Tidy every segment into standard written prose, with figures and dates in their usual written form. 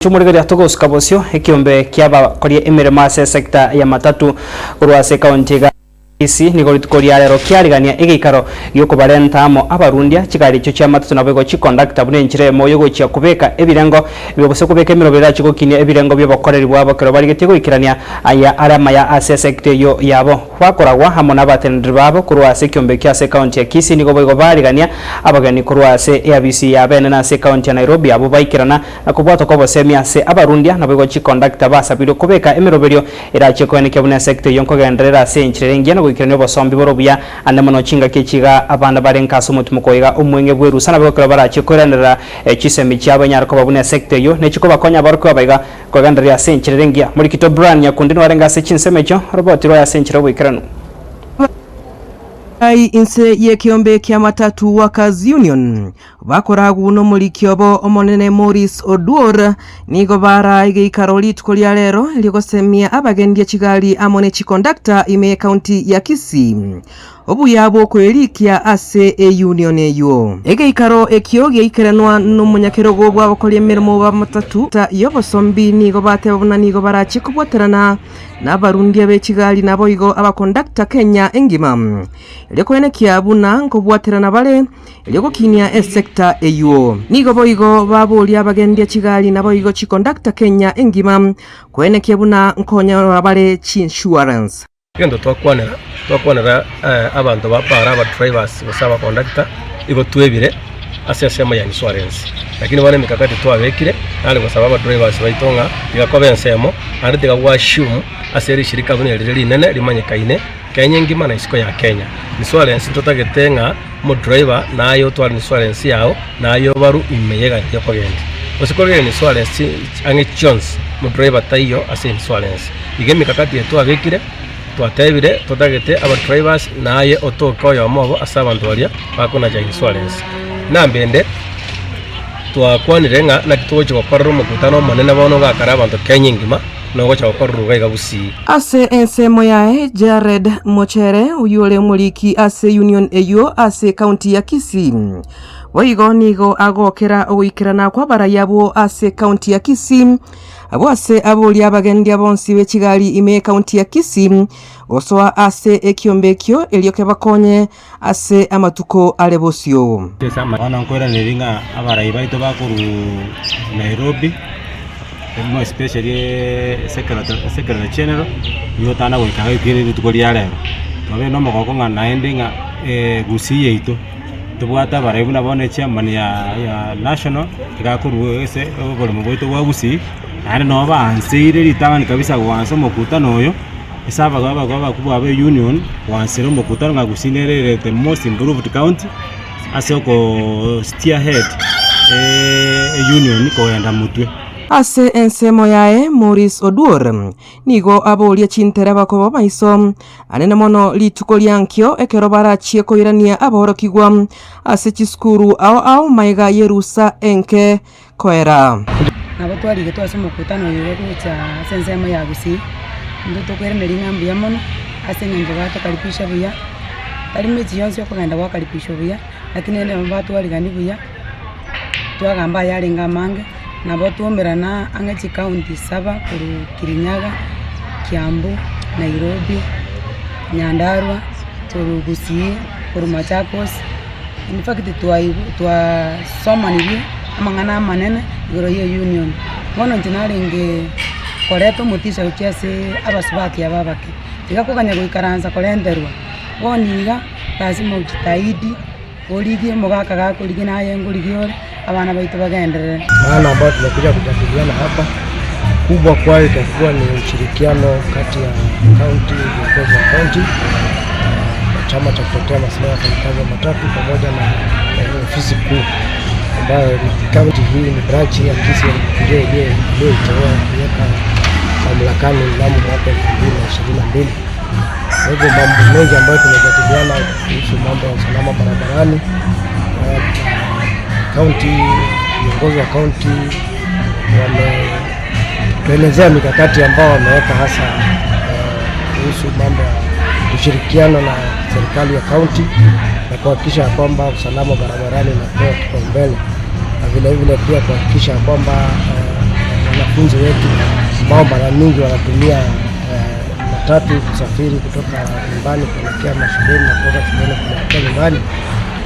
Chumurigaria togos kabosio ekiombe kiaba korie emirema ase sector ya matatu urwase county ga isi ni goritukoria rero kiarigania igikaro gyokubarenta amo abarundia chikari cyo matatu nabego chiconductor bune nchire moyo gochia kubeka ebirengo byobose kubeka emirobera chikokinia ebirengo byobakoreri bwabo kero bari getigo ikirania aya arama ya ase sector yo yabo wakoragwa hamo nabatendri babo kurwase kiombe kya ase county ya Kisii ni gobo barigania abagani kurwase ABC ya bene na ase county ya Nairobi abo baikirana nakubwato ko bosemi ase abarundia nabego chiconductor basabiro kubeka emiroberio irache kweneke bune sector yonko genderera ase nchire ngena ikirane bosombi borobya ande mono chinga kichiga abanda barenkaso mutumo koiga umwenge bweru sana bwo barache koranira chisemi cyabanyara ko babune sector yo nechiko bakonya barko baiga ko gandaria senchire ngia muri kito brand yakundino warenga se chinsemecho robot ro ya senchire bwikirano ai inse ye kiombe kya matatu Workers Union bakoragu no muri kyobo omonene Morris Oduor nigo bara igikaro litukolia lero likosemia abagendye chigali amone chiconductor ime county ya Kisii obuyabo kwelikia ase union eyo igikaro ekyoge ikeranwa no munyakerogo bwabakoli emirimo ba matatu ta yobosombi nigo batebona nigo barachi kubwoterana n'abarundi abekigali nabo igo abaconductor Kenya engima lekwene kiabuna nkobwaterana bale lego kinia sector eyo nigo boigo baboli abagendye kigali nabo igo chiconductor Kenya engima kwene kiabuna nkonya bale chi insurance kendo twakwanira abantu bapara aba drivers basaba conductor igo twebire asesema ya insurance lakini bane mikakati twabekire ali basaba aba drivers baitonga igakobe nsemo ari tigagwa shumu aseri shirika bune riri nene rimanyikaine Kenya ngima na isiko ya Kenya insurance totagetenga mo driver nayo twali insurance yao nayo baru imeyega yakogende usikorere insurance ange chance mo driver tayo ase insurance ige mikakati twabekire twatebire totagete aba drivers naye otoko yo mobo asaba ndoria bakona ja insurance nambende twakwanire na kitugo gokorero mukutano monene bono gakara abantu Kenya ngima no cha gokorero gaiga busi ase ensemo yae Jared Mochere uyole muliki ase union eyo ase county ya Kisii boigo nigo agokera oikirana kwa barayabo ase county ya Kisii abo ase aboli abagendya bonsi bekigali ime county ya Kisii osoa ase ekiombekyo elioke bakonye ase amatuko alebosio wana nkwera niringa abarayi baito bakuru Nairobi mo especially secretary general yotana wikaga ikire litukolia lero tobe no mogoko ngana endinga Gusii yeito tubwata barayi buna bone chairman ya national igakuru ese obolo mogoito wa Gusii ari no bansire litangani kabisa gwanso mokutano oyo isaba gaba kubwa abe union wansire mokutano nga Gusii nerere the most improved county asoko steerhead union ko yanda mutwe ase ensemo yae Morris Oduor nigo aboli chintera bakobo maiso anene mono litukolia nkyo ekero barachie koirania aboro kigwa ase chiskuru ao maiga yerusa enke koera nabo twari twase mukutano yego kucha sensemo ya Gusii ndo tokwera nelingambi ya mono ase nyenje bato kalipisha buya tali mechi yonse okugenda kwa kalipisha buya lakini ene bato waligani buya twagamba yalenga mange nabo tuomerana angechi county 7 kuru Kirinyaga Kiambu Nairobi Nyandarua kuru Gusii kuru Machakos in fact twa soma nibi amangana manene igoro ye union bono ntinarenge koreto mutisha ukiase abasubati ababake igakuganya guikaranza korenderwa boniga lazima utitaidi oligie mogaka gako ligina yengoligiore abana baitu bagenderere maana ambao tumekuja kujadiliana hapa kubwa kwao itakuwa ni ushirikiano kati ya county viongozi wa county chama cha kutetea maslahi ya wafanyakazi matatu pamoja na ofisi kuu ambayo county hii ni branch ya Kisii ndio iliyoitoa kuweka mamlakani mnamo mwaka 2022. Kwa hivyo mambo mengi ambayo tumejadiliana kuhusu mambo ya usalama barabarani county viongozi wa county wametuelezea mikakati ambao wameweka hasa kuhusu mambo ya ushirikiano na serikali ya county na kuhakikisha kwamba usalama barabarani unapewa kipaumbele na vile vile pia kuhakikisha kwamba wetu ambao mara mingi wanatumia matatu kusafiri kutoka nyumbani kuelekea mashuleni na kutoka shuleni kuelekea nyumbani,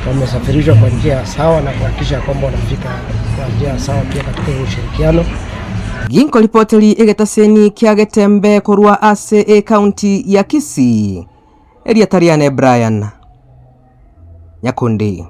wamesafirishwa kwa njia sawa na kuhakikisha kwamba wanafika kwa njia sawa pia katika ushirikiano. Ginko ripoteri egetaseni kia Getembe korwa ase county ya Kisii. Eria Tariane Brian Nyakundi.